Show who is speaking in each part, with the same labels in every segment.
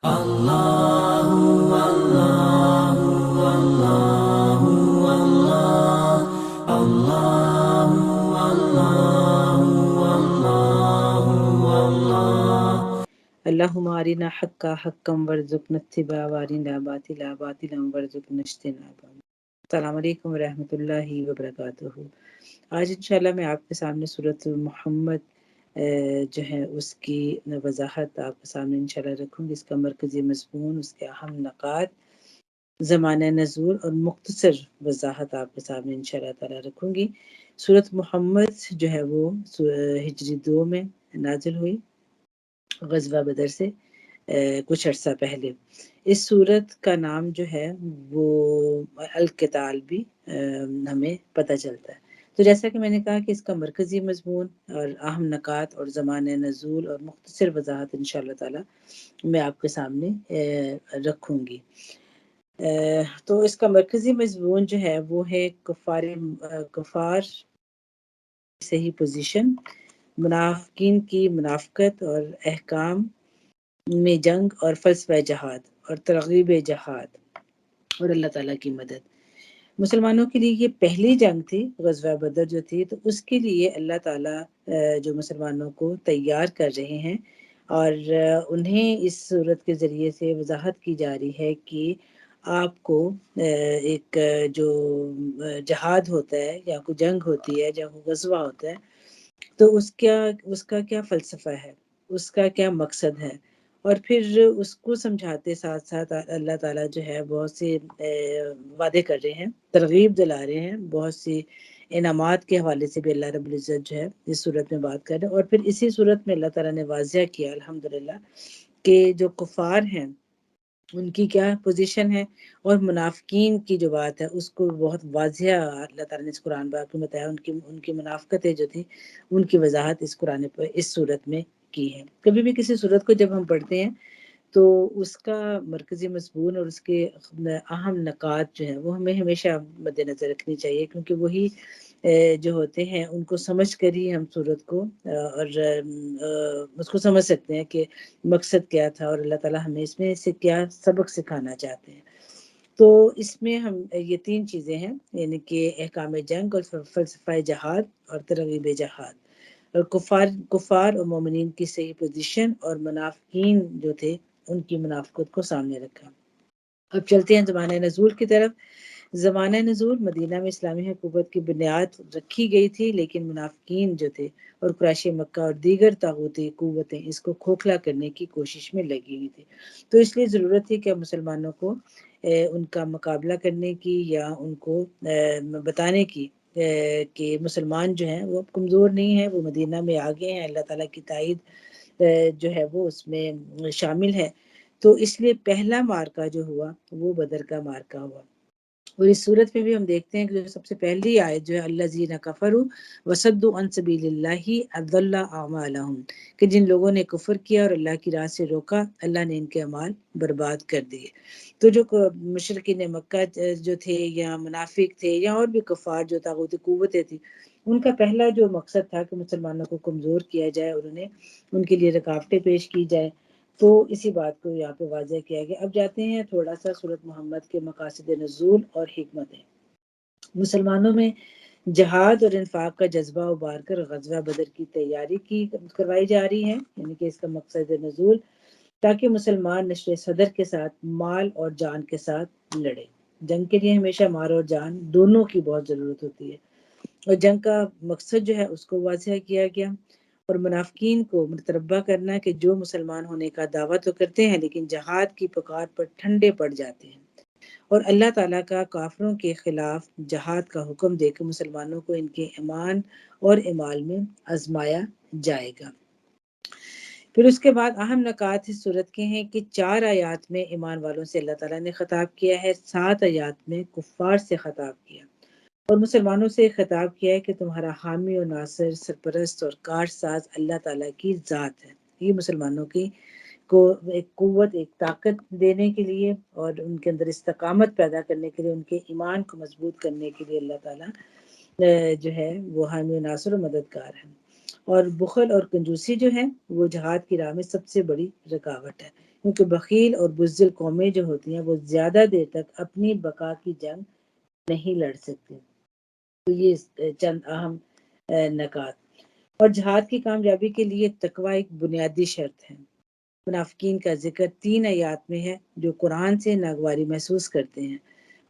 Speaker 1: الله والله والله والله الله والله والله والله اللهم أرنا حقا حقا وارزقنا اتباعه وأرنا باطلا باطلا وارزقنا اجتنابه۔ السلام علیکم ورحمۃ اللہ وبرکاتہ۔ آج انشاءاللہ میں آپ کے سامنے سورۃ محمد جو ہے اس کی وضاحت آپ کے سامنے انشاءاللہ رکھوں گی، اس کا مرکزی مضمون، اس کے اہم نکات، زمانہ نزول اور مختصر وضاحت آپ کے سامنے انشاءاللہ تعالی رکھوں گی۔ سورۃ محمد جو ہے وہ ہجری 2 میں نازل ہوئی، غزوہ بدر سے کچھ عرصہ پہلے۔ اس سورت کا نام جو ہے وہ القتال بھی ہمیں پتہ چلتا ہے۔ تو جیسا کہ میں نے کہا کہ اس کا مرکزی مضمون اور اہم نکات اور زمانہ نزول اور مختصر وضاحت انشاءاللہ تعالی میں آپ کے سامنے رکھوں گی۔ تو اس کا مرکزی مضمون جو ہے وہ ہے کفار صحیح پوزیشن، منافقین کی منافقت اور احکام میں جنگ اور فلسفہ جہاد اور ترغیب جہاد اور اللہ تعالیٰ کی مدد۔ مسلمانوں کے لیے یہ پہلی جنگ تھی، غزوہ بدر جو تھی، تو اس کے لیے اللہ تعالیٰ جو مسلمانوں کو تیار کر رہے ہیں، اور انہیں اس صورت کے ذریعے سے وضاحت کی جا رہی ہے کہ آپ کو ایک جو جہاد ہوتا ہے یا کوئی جنگ ہوتی ہے یا کوئی غزوہ ہوتا ہے تو اس کا کیا فلسفہ ہے، اس کا کیا مقصد ہے، اور پھر اس کو سمجھاتے ساتھ ساتھ اللہ تعالیٰ جو ہے بہت سے وعدے کر رہے ہیں، ترغیب دلا رہے ہیں، بہت سی انعامات کے حوالے سے بھی اللہ رب العزت جو ہے اس صورت میں بات کر رہے ہیں۔ اور پھر اسی صورت میں اللہ تعالیٰ نے واضح کیا الحمدللہ کہ جو کفار ہیں ان کی کیا پوزیشن ہے، اور منافقین کی جو بات ہے اس کو بہت واضح اللہ تعالیٰ نے اس قرآن پاک میں بتایا، ان کی منافقتیں جو تھی ان کی وضاحت اس قرآن پر اس صورت میں کی ہے۔ کبھی بھی کسی صورت کو جب ہم پڑھتے ہیں تو اس کا مرکزی مضمون اور اس کے اہم نکات جو ہیں وہ ہمیں ہمیشہ مد نظر رکھنی چاہیے، کیونکہ وہی جو ہوتے ہیں ان کو سمجھ کر ہی ہم صورت کو اور اس کو سمجھ سکتے ہیں کہ مقصد کیا تھا اور اللہ تعالیٰ ہمیں اس میں سے کیا سبق سکھانا چاہتے ہیں۔ تو اس میں ہم یہ 3 چیزیں ہیں، یعنی کہ احکام جنگ اور فلسفہ جہاد اور ترغیب جہاد، اور کفار اور مومنین کی صحیح پوزیشن اور منافقین جو تھے ان کی منافقت کو سامنے رکھا۔ اب چلتے ہیں زمانہ نزول کی طرف۔ زمانہ نزول مدینہ میں اسلامی حکومت کی بنیاد رکھی گئی تھی، لیکن منافقین جو تھے اور قریش مکہ اور دیگر طاغوتی قوتیں اس کو کھوکھلا کرنے کی کوشش میں لگی ہوئی تھی۔ تو اس لیے ضرورت تھی کہ مسلمانوں کو ان کا مقابلہ کرنے کی یا ان کو بتانے کی کہ مسلمان جو ہیں وہ اب کمزور نہیں ہیں، وہ مدینہ میں آگے ہیں، اللہ تعالیٰ کی تائید جو ہے وہ اس میں شامل ہے۔ تو اس لیے پہلا مارکہ جو ہوا وہ بدر کا مارکہ ہوا۔ اور اس صورت میں بھی ہم دیکھتے ہیں کہ جو سب سے پہلی آیت جو ہے الذین کفروا وصدوا عن سبیل اللہ اضل اعمالهم، کہ جن لوگوں نے کفر کیا اور اللہ کی راہ سے روکا، اللہ نے ان کے اعمال برباد کر دیے۔ تو جو مشرکین مکہ جو تھے یا منافق تھے یا اور بھی کفار جو طاغوتی قوتیں تھیں، ان کا پہلا جو مقصد تھا کہ مسلمانوں کو کمزور کیا جائے اور انہیں ان کے لیے رکاوٹیں پیش کی جائے، تو اسی بات کو یہاں پہ واضح کیا گیا۔ اب جاتے ہیں تھوڑا سا سورۃ محمد کے مقاصد نزول اور حکمتیں۔ مسلمانوں میں جہاد اور انفاق کا جذبہ ابھار کر غزوہ بدر کی تیاری کروائی جا رہی ہے، یعنی کہ اس کا مقصد نزول تاکہ مسلمان نشر صدر کے ساتھ مال اور جان کے ساتھ لڑے۔ جنگ کے لیے ہمیشہ مال اور جان دونوں کی بہت ضرورت ہوتی ہے، اور جنگ کا مقصد جو ہے اس کو واضح کیا گیا، اور منافقین کو متربع کرنا کہ جو مسلمان ہونے کا دعویٰ تو کرتے ہیں لیکن جہاد کی پکار پر ٹھنڈے پڑ جاتے ہیں، اور اللہ تعالیٰ کا کافروں کے خلاف جہاد کا حکم دے کر مسلمانوں کو ان کے ایمان اور اعمال میں آزمایا جائے گا۔ پھر اس کے بعد اہم نکات اس صورت کے ہیں کہ 4 آیات میں ایمان والوں سے اللہ تعالیٰ نے خطاب کیا ہے، 7 آیات میں کفار سے خطاب کیا، اور مسلمانوں سے خطاب کیا ہے کہ تمہارا حامی و ناصر، سرپرست اور کارساز اللہ تعالیٰ کی ذات ہے۔ یہ مسلمانوں کی کو ایک قوت، ایک طاقت دینے کے لیے اور ان کے اندر استقامت پیدا کرنے کے لیے، ان کے ایمان کو مضبوط کرنے کے لیے اللہ تعالیٰ جو ہے وہ حامی و ناصر و مددگار ہے۔ اور بخل اور کنجوسی جو ہے وہ جہاد کی راہ میں سب سے بڑی رکاوٹ ہے،
Speaker 2: کیونکہ بخیل اور بزدل قومیں جو ہوتی ہیں وہ زیادہ دیر تک اپنی بقا کی جنگ نہیں لڑ سکتی۔ تو یہ چند اہم نکات۔ اور جہاد کی کامیابی کے لیے تقوی ایک بنیادی شرط ہے۔ منافقین کا ذکر 3 آیات میں ہے جو قرآن سے ناگواری محسوس کرتے ہیں۔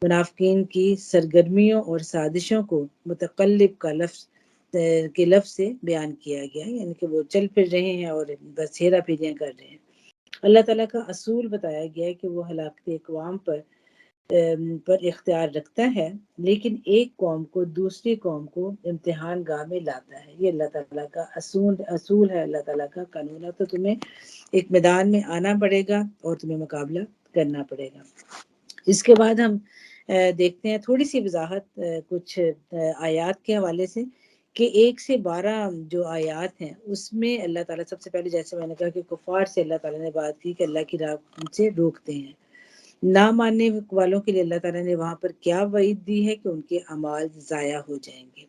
Speaker 2: منافقین کی سرگرمیوں اور سازشوں کو متقلب کے لفظ سے بیان کیا گیا ہے، یعنی کہ وہ چل پھر رہے ہیں اور بس ہیرا پھیریاں کر رہے ہیں۔ اللہ تعالیٰ کا اصول بتایا گیا ہے کہ وہ ہلاکت اقوام پر اختیار رکھتا ہے، لیکن ایک قوم کو دوسری قوم کو امتحان گاہ میں لاتا ہے۔ یہ اللہ تعالیٰ کا اصول ہے، اللہ تعالیٰ کا قانون ہے۔ تو تمہیں ایک میدان میں آنا پڑے گا اور تمہیں مقابلہ کرنا پڑے گا۔ اس کے بعد ہم دیکھتے ہیں تھوڑی سی وضاحت کچھ آیات کے حوالے سے کہ 1 سے 12 جو آیات ہیں اس میں اللہ تعالیٰ سب سے پہلے، جیسے میں نے کہا کہ کفار سے اللہ تعالیٰ نے بات کی کہ اللہ کی راہ سے روکتے ہیں۔ نہ ماننے والوں کے لیے اللہ تعالیٰ نے وہاں پر کیا وعید دی ہے کہ ان کے اعمال ضائع ہو جائیں گے۔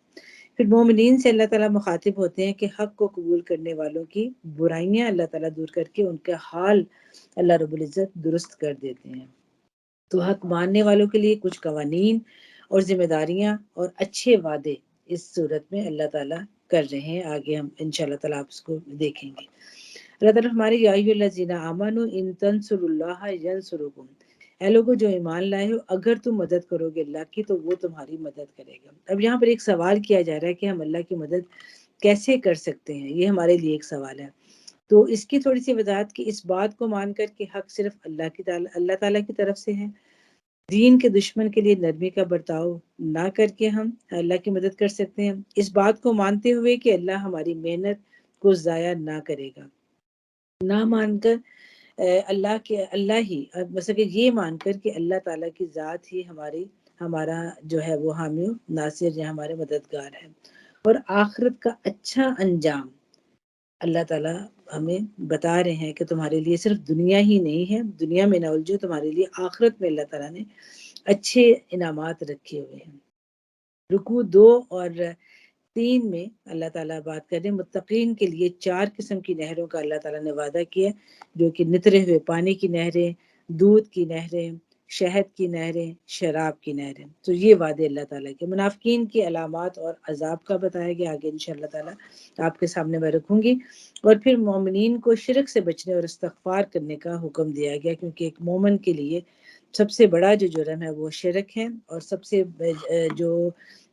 Speaker 2: پھر مومنین سے اللہ تعالیٰ مخاطب ہوتے ہیں کہ حق کو قبول کرنے والوں کی برائیاں اللہ تعالیٰ دور کر کے ان کا حال اللہ رب العزت درست کر دیتے ہیں۔ تو حق ماننے والوں کے لیے کچھ قوانین اور ذمہ داریاں اور اچھے وعدے اس صورت میں اللہ تعالیٰ کر رہے ہیں۔ آگے ہم انشاءاللہ تعالیٰ آپ اس کو دیکھیں گے۔ اللہ تعالیٰ ہمارے یا ایھا الذین آمنوا ان تنصروا اللہ ینصرکم، اے لوگوں جو ایمان لائے ہو، اگر تم مدد کرو گے اللہ کی تو وہ تمہاری مدد کرے گا۔ اب یہاں پر ایک سوال کیا جا رہا ہے کہ ہم اللہ کی مدد کیسے کر سکتے ہیں، یہ ہمارے لیے ایک سوال ہے۔ تو اس کی تھوڑی سی وضاحت کہ اس بات کو مان کر کہ حق صرف اللہ تعالیٰ کی طرف سے ہے، دین کے دشمن کے لیے نرمی کا برتاؤ نہ کر کے ہم اللہ کی مدد کر سکتے ہیں، اس بات کو مانتے ہوئے کہ اللہ ہماری محنت کو ضائع نہ کرے گا، نہ مان کر اللہ ہی مثلا کہ یہ مان کر کہ اللہ تعالیٰ کی ذات ہی ہمارا جو ہے وہ حامی و ناصر یا ہمارے مددگار ہے، اور آخرت کا اچھا انجام اللہ تعالیٰ ہمیں بتا رہے ہیں کہ تمہارے لیے صرف دنیا ہی نہیں ہے، دنیا میں نہ الجھو، تمہارے لیے آخرت میں اللہ تعالیٰ نے اچھے انعامات رکھے ہوئے ہیں۔ رکوع 2 اور 3 میں اللہ تعالیٰ بات کر رہے ہیں متقین کے لیے 4 قسم کی نہروں کا اللہ تعالیٰ نے وعدہ کیا، جو کہ نترے ہوئے پانی کی نہریں، دودھ کی نہریں، شہد کی نہریں، شراب کی نہریں۔ تو یہ وعدے اللہ تعالیٰ کے۔ منافقین کی علامات اور عذاب کا بتایا گیا، آگے انشاءاللہ تعالیٰ آپ کے سامنے میں رکھوں گی۔ اور پھر مومنین کو شرک سے بچنے اور استغفار کرنے کا حکم دیا گیا، کیونکہ ایک مومن کے لیے سب سے بڑا جو جرم ہے وہ شرک ہے، اور سب سے جو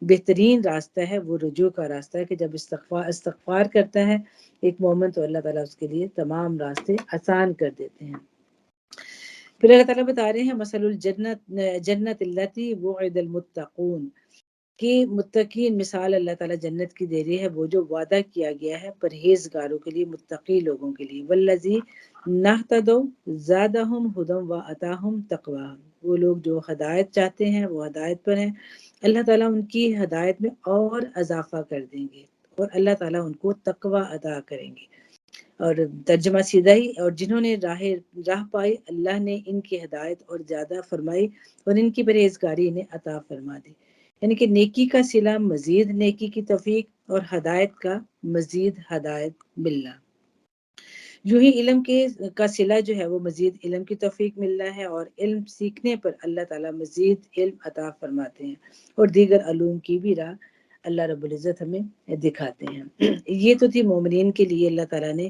Speaker 2: بہترین راستہ ہے وہ رجوع کا راستہ ہے کہ جب استغفار کرتا ہے ایک مومن تو اللہ تعالیٰ اس کے لیے تمام راستے آسان کر دیتے ہیں۔ پھر اللہ تعالیٰ بتا رہے ہیں مثل جنت التی وعد المتقون، کہ متقین مثال اللہ تعالیٰ جنت کی دے رہی ہے وہ جو وعدہ کیا گیا ہے پرہیزگاروں کے لیے، متقی لوگوں کے لیے۔ والذی نہتدوا زادہم ھدی وآتاہم تقواہم، وہ لوگ جو ہدایت چاہتے ہیں وہ ہدایت پر ہیں، اللہ تعالیٰ ان کی ہدایت میں اور اضافہ کر دیں گے، اور اللہ تعالیٰ ان کو تقوی عطا کریں گے۔ اور ترجمہ سیدھا ہی، اور جنہوں نے راہ پائی اللہ نے ان کی ہدایت اور زیادہ فرمائی اور ان کی پرہیزگاری انہیں عطا فرما دی، یعنی کہ نیکی کا صلہ مزید نیکی کی توفیق اور ہدایت کا مزید ہدایت ملنا۔ یوں ہی علم کا صلہ جو ہے وہ مزید علم کی توفیق ملنا ہے، اور علم سیکھنے پر اللہ تعالیٰ مزید علم عطا فرماتے ہیں، اور دیگر علوم کی بھی راہ اللہ رب العزت ہمیں دکھاتے ہیں۔ یہ تو تھی مومنین کے لیے اللہ تعالیٰ نے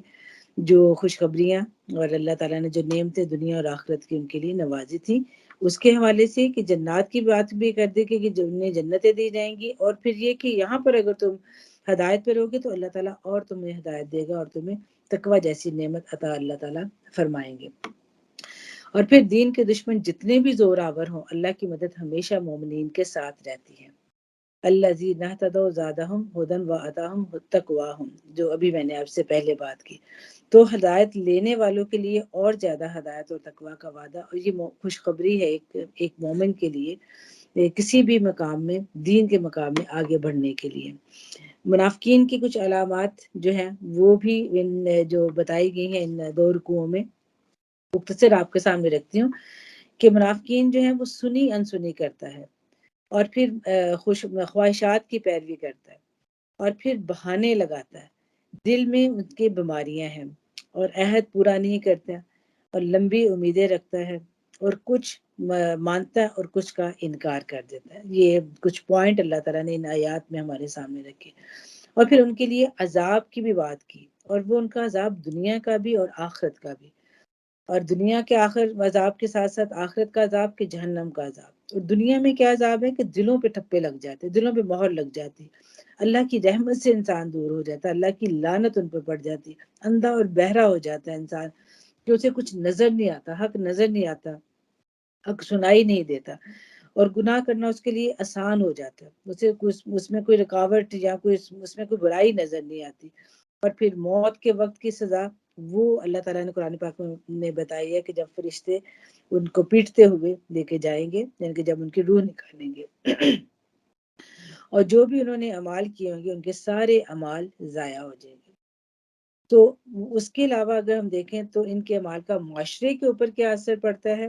Speaker 2: جو خوشخبریاں اور اللہ تعالیٰ نے جو نعمتیں دنیا اور آخرت کی ان کے لیے نوازی تھی، اس کے حوالے سے کہ جنات کی بات بھی کر دے کہ انہیں جنتیں دی جائیں گی، اور پھر یہ کہ یہاں پر اگر تم ہدایت پر ہوگے تو اللہ تعالیٰ اور تمہیں ہدایت دے گا اور تمہیں تقوی جیسی نعمت عطا اللہ تعالیٰ فرمائیں گے۔ اور پھر دین کے دشمن جتنے بھی زور آور ہوں، اللہ کی مدد ہمیشہ مومنین کے ساتھ رہتی ہے۔ الذین اہتدوا زادہم ھدی وآتاہم تقواہم، جو ابھی میں نے آپ سے پہلے بات کی۔ تو ہدایت لینے والوں کے لیے اور زیادہ ہدایت اور تقوی کا وعدہ، اور یہ خوشخبری ہے ایک مومن کے لیے کسی بھی مقام میں، دین کے مقام میں آگے بڑھنے کے لیے۔ منافقین کی کچھ علامات جو ہیں وہ بھی جو بتائی گئی ہیں ان 2 رکوعوں میں، مختصر آپ کے سامنے رکھتی ہوں کہ منافقین جو ہیں وہ سنی انسنی کرتا ہے، اور پھر خواہشات کی پیروی کرتا ہے، اور پھر بہانے لگاتا ہے، دل میں ان کے بیماریاں ہیں، اور عہد پورا نہیں کرتا، اور لمبی امیدیں رکھتا ہے، اور کچھ مانتا ہے اور کچھ کا انکار کر دیتا ہے۔ یہ کچھ پوائنٹ اللہ تعالیٰ نے ان آیات میں ہمارے سامنے رکھے، اور پھر ان کے لیے عذاب کی بھی بات کی، اور وہ ان کا عذاب دنیا کا بھی اور آخرت کا بھی، اور دنیا کے عذاب کے ساتھ ساتھ آخرت کا عذاب کہ جہنم کا عذاب۔ اور دنیا میں کیا عذاب ہے کہ دلوں پہ ٹھپے لگ جاتے، دلوں پہ مہر لگ جاتی، اللہ کی رحمت سے انسان دور ہو جاتا ہے، اللہ کی لعنت ان پہ پڑ جاتی، اندھا اور بہرا ہو جاتا ہے انسان کہ اسے کچھ نظر نہیں آتا، حق نظر نہیں آتا، حق سنائی نہیں دیتا، اور گناہ کرنا اس کے لیے آسان ہو جاتا ہے، اسے اس میں کوئی رکاوٹ یا کوئی اس میں کوئی برائی نظر نہیں آتی۔ اور پھر موت کے وقت کی سزا وہ اللہ تعالیٰ نے قرآن پاک میں بتائی ہے کہ جب فرشتے ان کو پیٹتے ہوئے لے کے جائیں گے، یعنی کہ جب ان کی روح نکالیں گے اور جو بھی انہوں نے اعمال کیے ہوں گے ان کے سارے اعمال ضائع ہو جائیں گے۔ تو اس کے علاوہ اگر ہم دیکھیں تو ان کے اعمال کا معاشرے کے اوپر کیا اثر پڑتا ہے،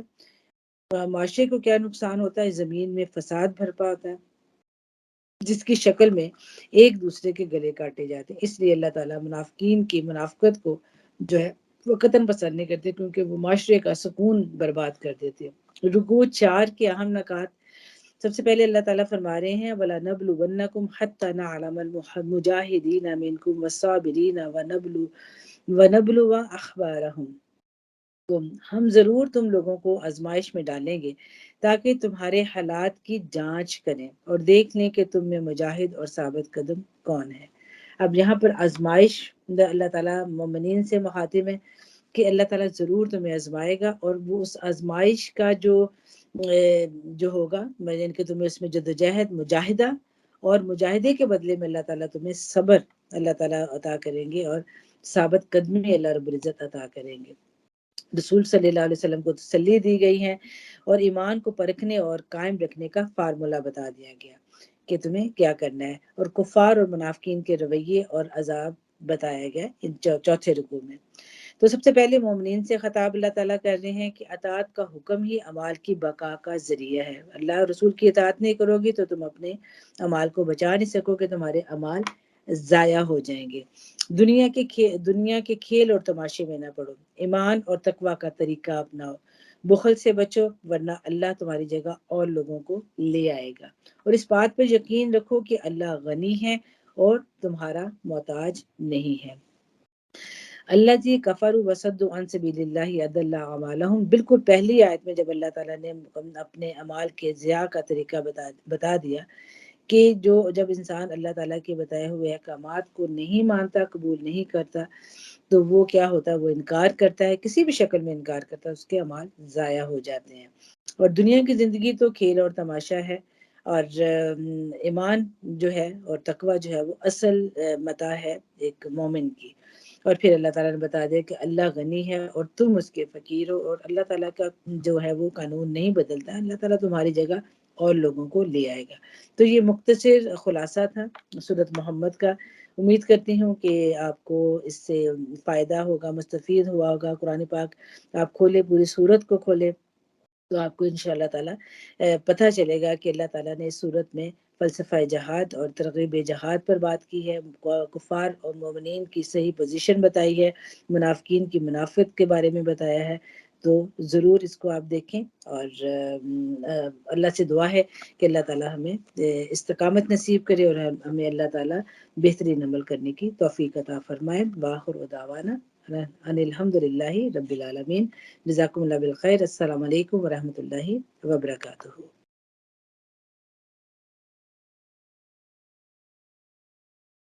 Speaker 2: معاشرے کو کیا نقصان ہوتا ہے، زمین میں فساد برپا ہوتا ہے جس کی شکل میں ایک دوسرے کے گلے کاٹے جاتے ہیں۔ اس لیے اللہ تعالیٰ منافقین کی منافقت کو جو ہے وہ قطعاً پسند نہیں کرتے، کیونکہ وہ معاشرے کا سکون برباد کر دیتے ہیں۔ رکوع 4 کے اہم نکات، سب سے پہلے اللہ تعالیٰ فرما رہے ہیں وَلَنَبْلُوَنَّكُمْ حَتَّى نَعْلَمَ الْمُجَاهِدِينَ مِنْكُمْ وَالصَّابِرِينَ وَنَبْلُوَ أَخْبَارَهُمْ۔ ہم ضرور تم لوگوں کو آزمائش میں ڈالیں گے تاکہ تمہارے حالات کی جانچ کریں اور دیکھ لیں کہ تم میں مجاہد اور ثابت قدم کون ہے۔ اب یہاں پر آزمائش اللہ تعالیٰ مومنین سے مخاطب ہے کہ اللہ تعالیٰ ضرور تمہیں آزمائے گا، اور وہ اس آزمائش کا جو ہوگا یعنی کہ تمہیں اس میں جدوجہد مجاہدہ، اور مجاہدے کے بدلے میں اللہ تعالیٰ تمہیں صبر اللہ تعالیٰ عطا کریں گے، اور ثابت قدمی اللہ رب العزت عطا کریں گے۔ رسول صلی اللہ علیہ وسلم کو تسلی دی گئی ہے، اور ایمان کو پرکھنے اور قائم رکھنے کا فارمولہ بتا دیا گیا کہ تمہیں کیا کرنا ہے، اور کفار اور منافقین کے رویے اور عذاب بتایا گیا ان چوتھے رکوع میں۔ تو سب سے پہلے مومنین سے خطاب اللہ تعالیٰ کر رہے ہیں کہ اطاعت کا حکم ہی اعمال کی بقا کا ذریعہ ہے۔ اللہ اور رسول کی اطاعت نہیں کرو گی تو تم اپنے اعمال کو بچا نہیں سکو گے، تمہارے اعمال ضائع ہو جائیں گے۔ دنیا کے کھیل اور تماشے میں نہ پڑو، ایمان اور تقوی کا طریقہ اپناؤ، بخل سے بچو ورنہ اللہ تمہاری جگہ اور لوگوں کو لے آئے گا، اور اس بات پر یقین رکھو کہ اللہ غنی ہے اور تمہارا محتاج نہیں ہے۔ الذی کفروا وصدوا عن سبیل اللہ اضل اعمالهم، بالکل پہلی آیت میں جب اللہ تعالیٰ نے اپنے اعمال کے ضیاع کا طریقہ بتا دیا کہ جب انسان اللہ تعالیٰ کے بتائے ہوئے احکامات کو نہیں مانتا، قبول نہیں کرتا، تو وہ کیا ہوتا ہے، وہ انکار کرتا ہے، کسی بھی شکل میں انکار کرتا ہے، اس کے اعمال ضائع ہو جاتے ہیں۔ اور دنیا کی زندگی تو کھیل اور تماشا ہے، اور ایمان جو ہے اور تقوی جو ہے وہ اصل متاع ہے ایک مومن کی۔ اور پھر اللہ تعالیٰ نے بتا دیا کہ اللہ غنی ہے اور تم اس کے فقیر ہو، اور اللہ تعالیٰ کا جو ہے وہ قانون نہیں بدلتا، اللہ تعالیٰ تمہاری جگہ اور لوگوں کو لے آئے گا۔ تو یہ مختصر خلاصہ تھا سورۃ محمد کا۔ امید کرتی ہوں کہ آپ کو اس سے فائدہ ہوگا، مستفید ہوا ہوگا۔ قرآن پاک آپ کھولے، پوری سورت کو کھولے، تو آپ کو انشاءاللہ تعالیٰ پتہ چلے گا کہ اللہ تعالیٰ نے اس سورت میں فلسفہ جہاد اور ترغیب جہاد پر بات کی ہے، کفار اور مومنین کی صحیح پوزیشن بتائی ہے، منافقین کی منافقت کے بارے میں بتایا ہے۔ تو ضرور اس کو آپ دیکھیں، اور اللہ سے دعا ہے کہ اللہ تعالیٰ ہمیں استقامت نصیب کرے، اور ہمیں اللہ تعالیٰ بہترین عمل کرنے کی توفیق عطا فرمائے۔ وآخر دعوانا ان الحمد للہ رب العالمین۔ جزاکم اللہ بالخیر۔ السلام علیکم ورحمۃ اللہ وبرکاتہ۔